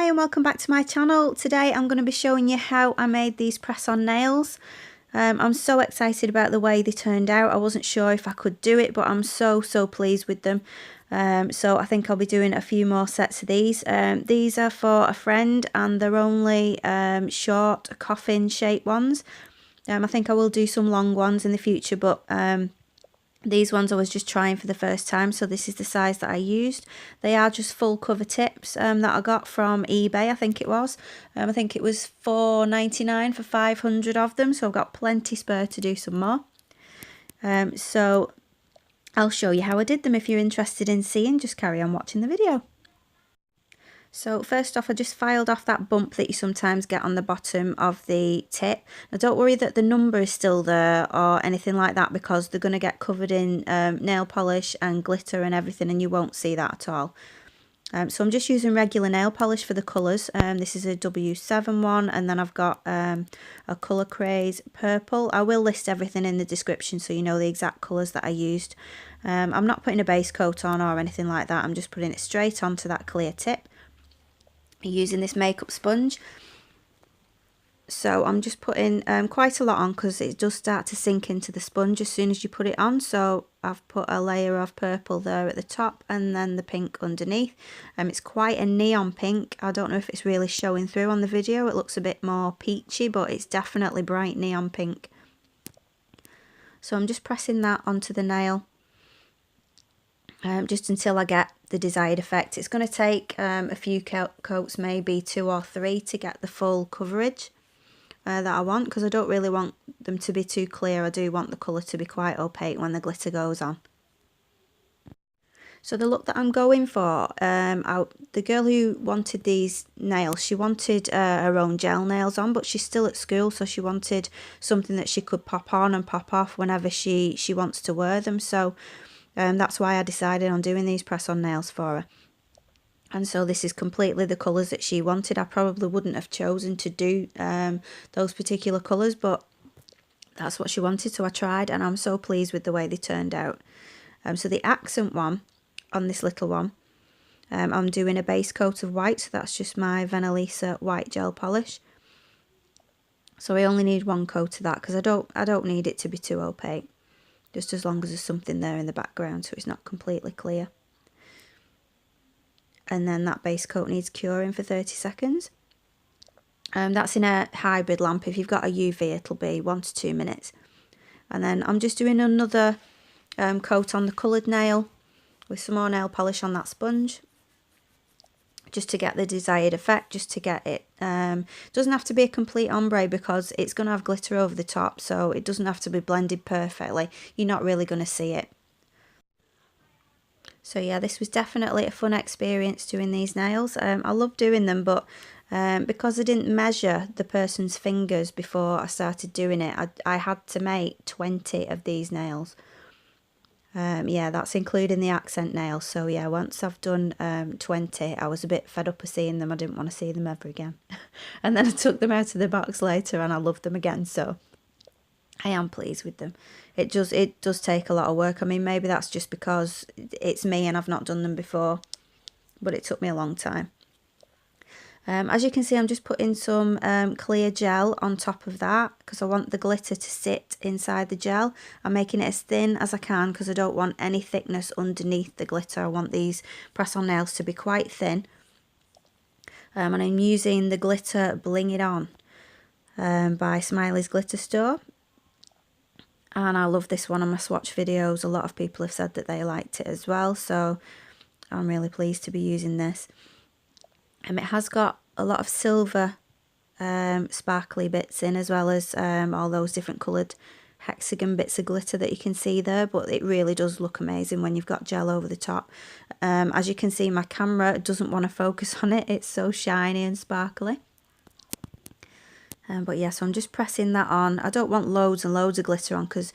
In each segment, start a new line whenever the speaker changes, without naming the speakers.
Hi and welcome back to my channel. Today I'm going to be showing you how I made these press-on nails. I'm so excited about the way they turned out. I wasn't sure if I could do it, but I'm so pleased with them. So I think I'll be doing a few more sets of these. These are for a friend and they're only short coffin shaped ones. I think I will do some long ones in the future, but these ones I was just trying for the first time, so this is the size that I used. They are just full cover tips that I got from eBay, I think it was. I think it was $4.99 for 500 of them, so I've got plenty spare to do some more. So I'll show you how I did them. If you're interested in seeing, just carry on watching the video. So first off, I just filed off that bump that you sometimes get on the bottom of the tip. Now don't worry that the number is still there or anything like that, because they're going to get covered in nail polish and glitter and everything, and you won't see that at all. So I'm just using regular nail polish for the colours. This is a W7 one, and then I've got a colour Craze purple. I will list everything in the description so you know the exact colours that I used. I'm not putting a base coat on or anything like that. I'm just putting it straight onto that clear tip using this makeup sponge. So I'm just putting quite a lot on because it does start to sink into the sponge as soon as you put it on. So I've put a layer of purple there at the top and then the pink underneath. It's quite a neon pink. I don't know if it's really showing through on the video. It looks a bit more peachy, but it's definitely bright neon pink. So I'm just pressing that onto the nail just until I get the desired effect. It's going to take a few coats, maybe 2 or 3, to get the full coverage that I want, because I don't really want them to be too clear. I do want the colour to be quite opaque when the glitter goes on. So the look that I'm going for, the girl who wanted these nails, she wanted her own gel nails on, but she's still at school, so she wanted something that she could pop on and pop off whenever she wants to wear them. So that's why I decided on doing these press-on nails for her. And so this is completely the colours that she wanted. I probably wouldn't have chosen to do those particular colours, but that's what she wanted, so I tried, and I'm so pleased with the way they turned out. So the accent one on this little one, I'm doing a base coat of white, so that's just my Vanillisa white gel polish. So I only need 1 coat of that because I don't need it to be too opaque. Just as long as there's something there in the background so it's not completely clear. And then that base coat needs curing for 30 seconds. That's in a hybrid lamp. If you've got a UV, it'll be 1 to 2 minutes. And then I'm just doing another coat on the coloured nail with some more nail polish on that sponge, just to get the desired effect, just to get it. Doesn't have to be a complete ombre because it's going to have glitter over the top, so it doesn't have to be blended perfectly. You're not really going to see it. So yeah, this was definitely a fun experience doing these nails. I love doing them, but because I didn't measure the person's fingers before I started doing it, I had to make 20 of these nails. Yeah, that's including the accent nails. So yeah, once I've done 20, I was a bit fed up of seeing them. I didn't want to see them ever again. And then I took them out of the box later and I loved them again. So I am pleased with them. It does take a lot of work. I mean, maybe that's just because it's me and I've not done them before, but it took me a long time. As you can see, I'm just putting some clear gel on top of that because I want the glitter to sit inside the gel. I'm making it as thin as I can because I don't want any thickness underneath the glitter. I want these press-on nails to be quite thin. And I'm using the glitter Bling It On by Smileys Glitter Store. And I love this one on my swatch videos. A lot of people have said that they liked it as well, so I'm really pleased to be using this. It has got a lot of silver sparkly bits in, as well as all those different coloured hexagon bits of glitter that you can see there, but it really does look amazing when you've got gel over the top. As you can see, my camera doesn't want to focus on it. It's so shiny and sparkly. But yeah, so I'm just pressing that on. I don't want loads and loads of glitter on because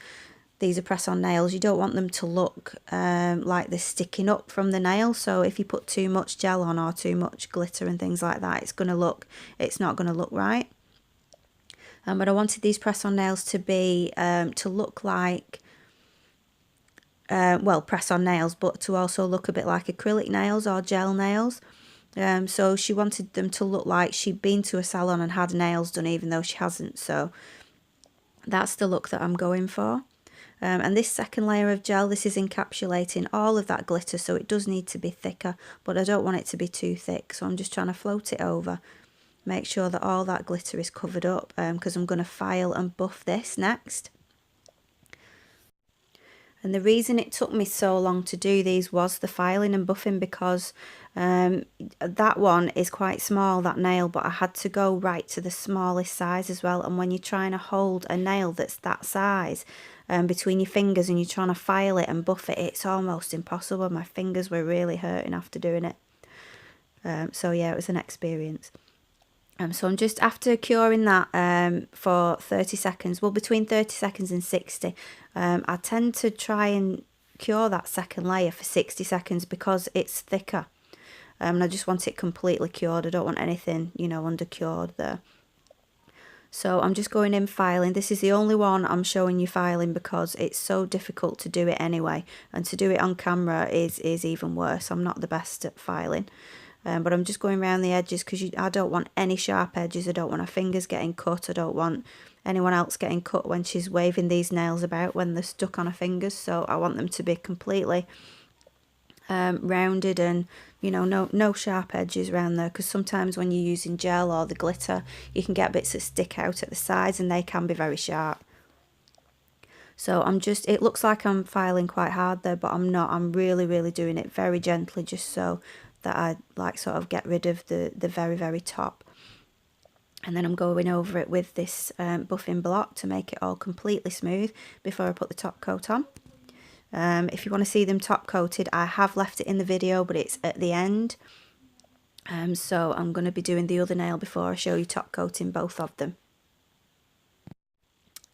these are press-on nails. You don't want them to look like they're sticking up from the nail. So if you put too much gel on or too much glitter and things like that, it's not going to look right. But I wanted these press-on nails to be to look like well, press-on nails, but to also look a bit like acrylic nails or gel nails. So she wanted them to look like she'd been to a salon and had nails done, even though she hasn't. So that's the look that I'm going for. And this second layer of gel, this is encapsulating all of that glitter, so it does need to be thicker, but I don't want it to be too thick, so I'm just trying to float it over, make sure that all that glitter is covered up, because I'm going to file and buff this next. And the reason it took me so long to do these was the filing and buffing, because that one is quite small, that nail, but I had to go right to the smallest size as well. And when you're trying to hold a nail that's that size between your fingers and you're trying to file it and buff it, it's almost impossible. My fingers were really hurting after doing it. So yeah, it was an experience. So I'm just, after curing that for 30 seconds, well, between 30 seconds and 60, I tend to try and cure that second layer for 60 seconds because it's thicker. And I just want it completely cured. I don't want anything, you know, under cured there. So I'm just going in filing. This is the only one I'm showing you filing because it's so difficult to do it anyway. And to do it on camera is even worse. I'm not the best at filing. But I'm just going around the edges because I don't want any sharp edges. I don't want her fingers getting cut. I don't want anyone else getting cut when she's waving these nails about when they're stuck on her fingers. So I want them to be completely rounded and, you know, no sharp edges around there, because sometimes when you're using gel or the glitter, you can get bits that stick out at the sides and they can be very sharp. So I'm just, it looks like I'm filing quite hard there, but I'm not. I'm really doing it very gently, just so that I like sort of get rid of the very top. And then I'm going over it with this buffing block to make it all completely smooth before I put the top coat on. If you want to see them top coated, I have left it in the video, but it's at the end. So I'm going to be doing the other nail before I show you top coating both of them.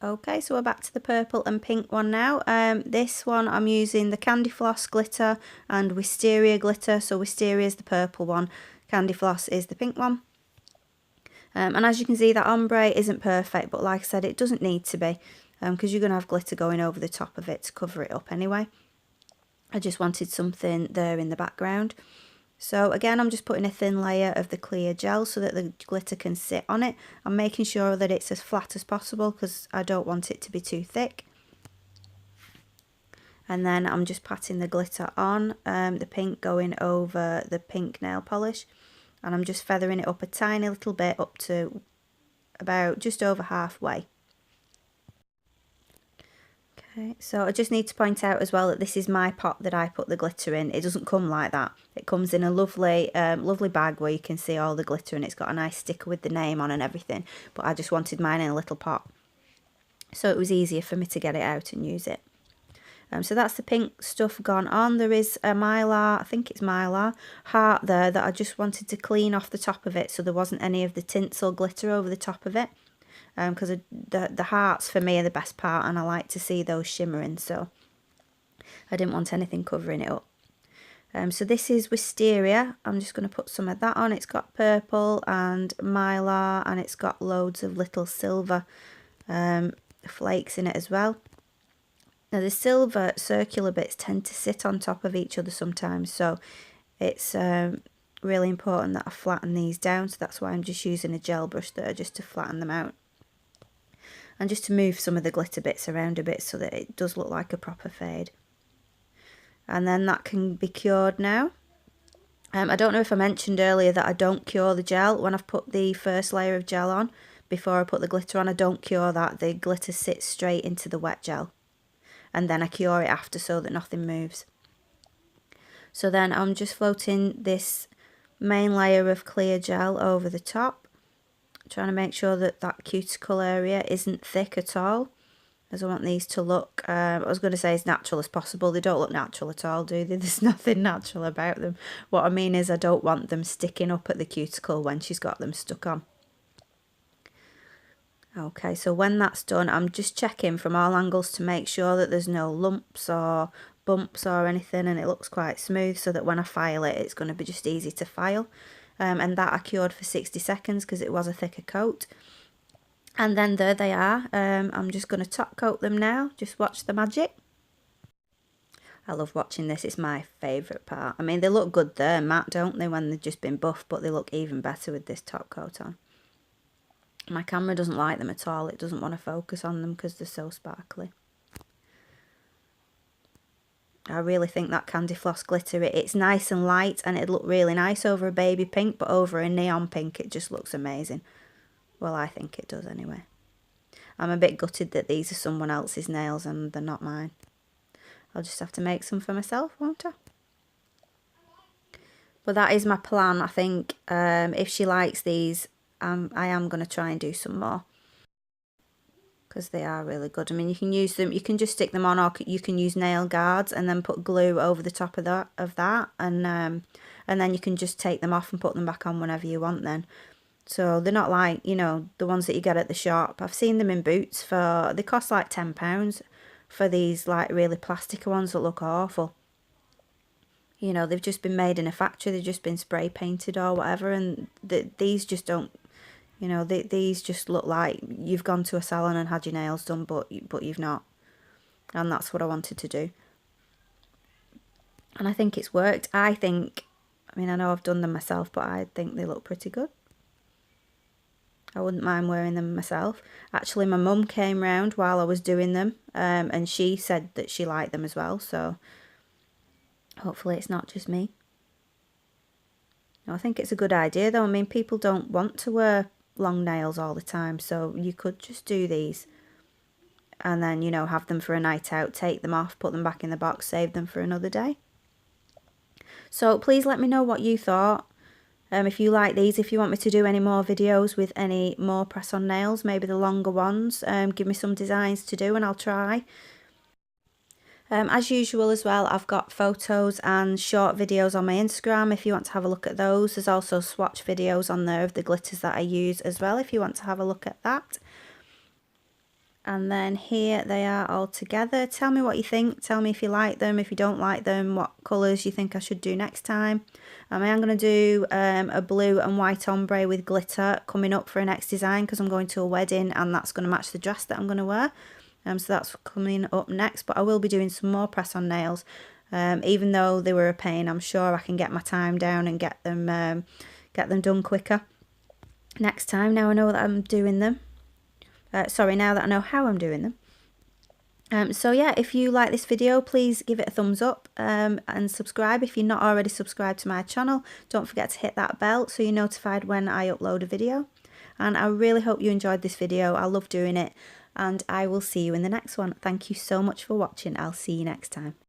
Okay, so we're back to the purple and pink one now. This one I'm using the Candy Floss glitter and Wisteria glitter. So Wisteria is the purple one, Candy Floss is the pink one. And as you can see, that ombre isn't perfect, but like I said, it doesn't need to be, because you're going to have glitter going over the top of it to cover it up anyway. I just wanted something there in the background. So again, I'm just putting a thin layer of the clear gel so that the glitter can sit on it. I'm making sure that it's as flat as possible because I don't want it to be too thick. And then I'm just patting the glitter on, the pink going over the pink nail polish. And I'm just feathering it up a tiny little bit up to about just over halfway. Okay, so I just need to point out as well that this is my pot that I put the glitter in. It doesn't come like that. It comes in a lovely lovely bag where you can see all the glitter, and it's got a nice sticker with the name on and everything. But I just wanted mine in a little pot, so it was easier for me to get it out and use it. So that's the pink stuff gone on. There is a mylar, I think it's mylar, heart there that I just wanted to clean off the top of it so there wasn't any of the tinsel glitter over the top of it. Because the hearts for me are the best part and I like to see those shimmering, so I didn't want anything covering it up. So this is Wisteria. I'm just going to put some of that on. It's got purple and mylar and it's got loads of little silver flakes in it as well. Now the silver circular bits tend to sit on top of each other sometimes, so it's really important that I flatten these down, so that's why I'm just using a gel brush there just to flatten them out. And just to move some of the glitter bits around a bit so that it does look like a proper fade. And then that can be cured now. I don't know if I mentioned earlier that I don't cure the gel. When I've put the first layer of gel on, before I put the glitter on, I don't cure that. The glitter sits straight into the wet gel. And then I cure it after so that nothing moves. So then I'm just floating this main layer of clear gel over the top. Trying to make sure that that cuticle area isn't thick at all, as I want these to look, I was going to say as natural as possible. They don't look natural at all, do they? There's nothing natural about them. What I mean is I don't want them sticking up at the cuticle when she's got them stuck on. Okay, so when that's done, I'm just checking from all angles to make sure that there's no lumps or bumps or anything, and it looks quite smooth so that when I file it, it's going to be just easy to file. And that I cured for 60 seconds because it was a thicker coat. And then there they are. I'm just going to top coat them now. Just watch the magic. I love watching this. It's my favourite part. I mean, they look good there, matte, don't they, when they've just been buffed, but they look even better with this top coat on. My camera doesn't like them at all. It doesn't want to focus on them because they're so sparkly. I really think that Candy Floss glitter, it's nice and light, and it'd look really nice over a baby pink, but over a neon pink it just looks amazing. Well, I think it does anyway. I'm a bit gutted that these are someone else's nails and they're not mine. I'll just have to make some for myself, won't I? But that is my plan, I think. If she likes these, I am going to try and do some more. Because they are really good. I mean, you can use them, you can just stick them on, or you can use nail guards and then put glue over the top of that, and then you can just take them off and put them back on whenever you want then. So they're not like, you know, the ones that you get at the shop. I've seen them in Boots for, they cost like £10 for these like really plastic ones that look awful. You know, they've just been made in a factory, they've just been spray painted or whatever, and these just don't, you know, these just look like you've gone to a salon and had your nails done, but you've not. And that's what I wanted to do. And I think it's worked. I mean, I know I've done them myself, but I think they look pretty good. I wouldn't mind wearing them myself. Actually, my mum came round while I was doing them, and she said that she liked them as well, so hopefully it's not just me. I think it's a good idea though. I mean, people don't want to wear long nails all the time, so you could just do these and then, you know, have them for a night out, take them off, put them back in the box, save them for another day. So please let me know what you thought. If you like these, if you want me to do any more videos with any more press-on nails, maybe the longer ones, give me some designs to do and I'll try. As usual as well, I've got photos and short videos on my Instagram if you want to have a look at those. There's also swatch videos on there of the glitters that I use as well if you want to have a look at that. And then here they are all together. Tell me what you think. Tell me if you like them, if you don't like them, what colours you think I should do next time. I am going to do a blue and white ombre with glitter coming up for a next design because I'm going to a wedding and that's going to match the dress that I'm going to wear. So that's coming up next, but I will be doing some more press-on nails. Even though they were a pain, I'm sure I can get my time down and get them done quicker next time. Now I know that I'm doing them. Now that I know how I'm doing them. So yeah, if you like this video, please give it a thumbs up and subscribe if you're not already subscribed to my channel. Don't forget to hit that bell so you're notified when I upload a video. And I really hope you enjoyed this video. I love doing it, and I will see you in the next one. Thank you so much for watching. I'll see you next time.